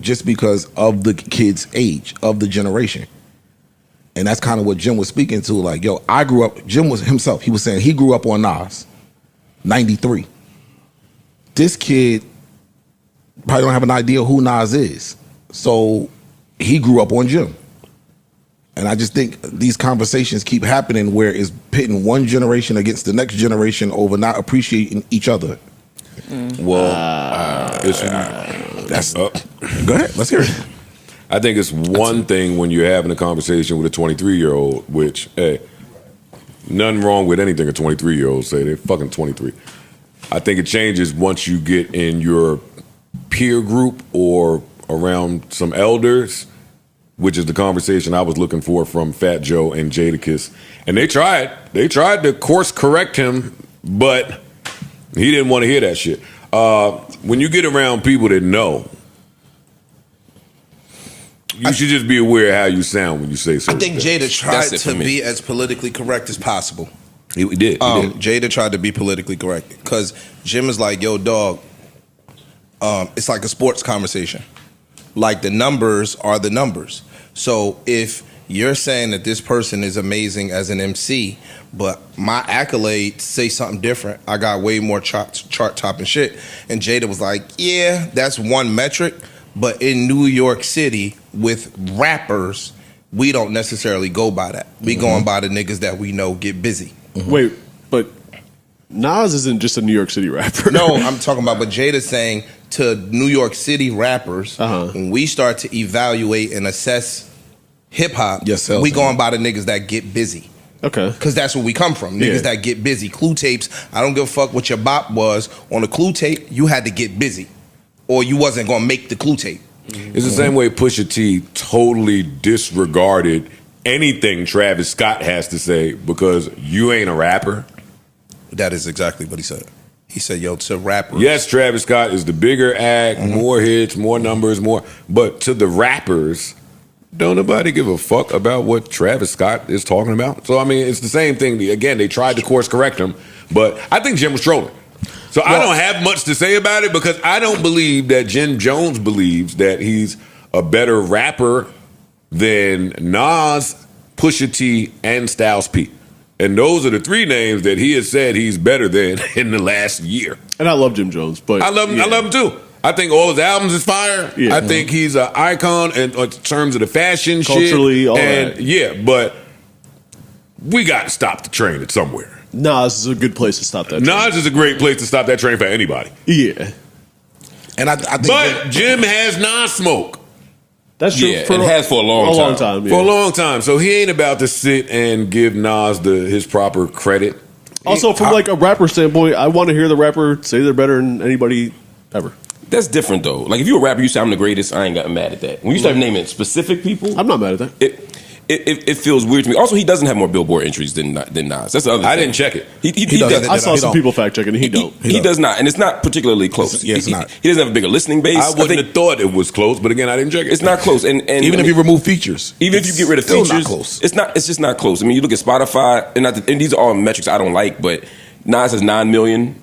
just because of the kid's age, of the generation. And that's kind of what Jim was speaking to. Like, yo, I grew up, Jim was himself, he was saying he grew up on Nas, 93. This kid probably don't have an idea who Nas is. So he grew up on Jim. And I just think these conversations keep happening where it's pitting one generation against the next generation over not appreciating each other. Well, that's go ahead, let's hear it. I think it's one thing when you're having a conversation with a 23-year-old, which, hey, nothing wrong with anything a 23-year-old say. They're fucking 23. I think it changes once you get in your peer group or around some elders, which is the conversation I was looking for from Fat Joe and Jadakiss. And they tried to course correct him, but he didn't want to hear that shit. When you get around people that know, you should just be aware of how you sound when you say something. I think Jada tried to be as politically correct as possible. He did. Jada tried to be politically correct because Jim is like, yo, dog, it's like a sports conversation. Like, the numbers are the numbers. So if you're saying that this person is amazing as an MC, but my accolades say something different, I got way more chart-topping shit. And Jada was like, yeah, that's one metric, but in New York City with rappers, we don't necessarily go by that. We going by the niggas that we know get busy. Wait, but Nas isn't just a New York City rapper. No, I'm talking about, but Jada's saying to New York City rappers, when we start to evaluate and assess hip-hop, we going by the niggas that get busy. Okay. Because that's where we come from. Niggas that get busy. Clue tapes, I don't give a fuck what your bop was. On a Clue tape, you had to get busy. Or you wasn't going to make the Clue tape. It's the same way Pusha T totally disregarded anything Travis Scott has to say because you ain't a rapper. That is exactly what he said. He said, yo, to rappers. Yes, Travis Scott is the bigger act, more hits, more numbers, more. But to the rappers, don't nobody give a fuck about what Travis Scott is talking about. So, I mean, it's the same thing. Again, they tried to course correct him, but I think Jim was trolling. So I don't have much to say about it because I don't believe that Jim Jones believes that he's a better rapper than Nas, Pusha T, and Styles P. And those are the three names that he has said he's better than in the last year. And I love Jim Jones, but I love him too. I think all his albums is fire. Yeah. I think he's an icon in terms of the fashion culturally, shit. All and that. Yeah, but we got to stop the train at somewhere. Nas is a good place to stop that train. Nas is a great place to stop that train for anybody. Yeah. And I think but Jim has Nas smoke. That's true. Yeah, and has for a long time. Yeah. For a long time. So he ain't about to sit and give Nas his proper credit. Also, from like a rapper standpoint, I want to hear the rapper say they're better than anybody ever. That's different though. Like if you're a rapper, you say I'm the greatest. I ain't gotten mad at that. When you start naming specific people, I'm not mad at that. It feels weird to me. Also, he doesn't have more Billboard entries than Nas. That's the other thing. I didn't check it. He does. I saw some people fact checking. He don't. He does not, and it's not particularly close. It's not. He doesn't have a bigger listening base. I wouldn't have thought it was close, but again, I didn't check it. It's not close, and even if you remove features, even if you get rid of still features, not close. It's not. It's just not close. I mean, you look at Spotify, and these are all metrics I don't like, but Nas has 9 million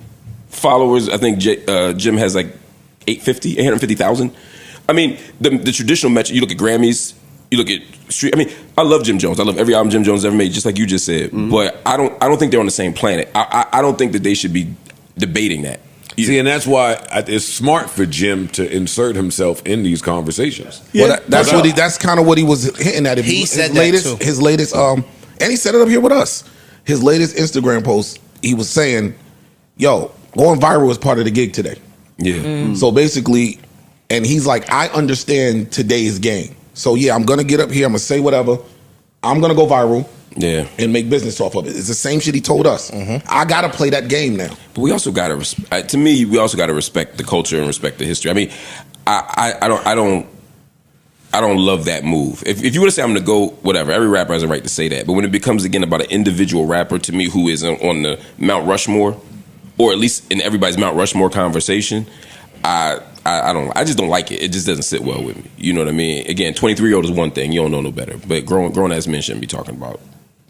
followers. I think Jim has like 850,000. I mean, the traditional metric. You look at Grammys. You look at street. I mean, I love Jim Jones. I love every album Jim Jones ever made, just like you just said. But I don't think they're on the same planet. I don't think that they should be debating that. See, and that's why it's smart for Jim to insert himself in these conversations. Yeah, well, that's kind of what he was hitting at. He said his latest, and he said it up here with us. His latest Instagram post, he was saying, "Yo, going viral is part of the gig today." Yeah. So basically, and he's like, "I understand today's game. So yeah, I'm gonna get up here. I'm gonna say whatever. I'm gonna go viral." Yeah, and make business off of it. It's the same shit he told us. I gotta play that game now. But we also gotta, to me, we also gotta respect the culture and respect the history. I mean, I don't love that move. If you were to say I'm gonna go, whatever, every rapper has a right to say that. But when it becomes again about an individual rapper, to me, who is on the Mount Rushmore, or at least in everybody's Mount Rushmore conversation, I just don't like it. It just doesn't sit well with me. You know what I mean? Again, 23-year-old is one thing. You don't know no better. But grown ass men shouldn't be talking about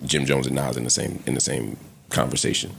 Jim Jones and Nas in the same conversation.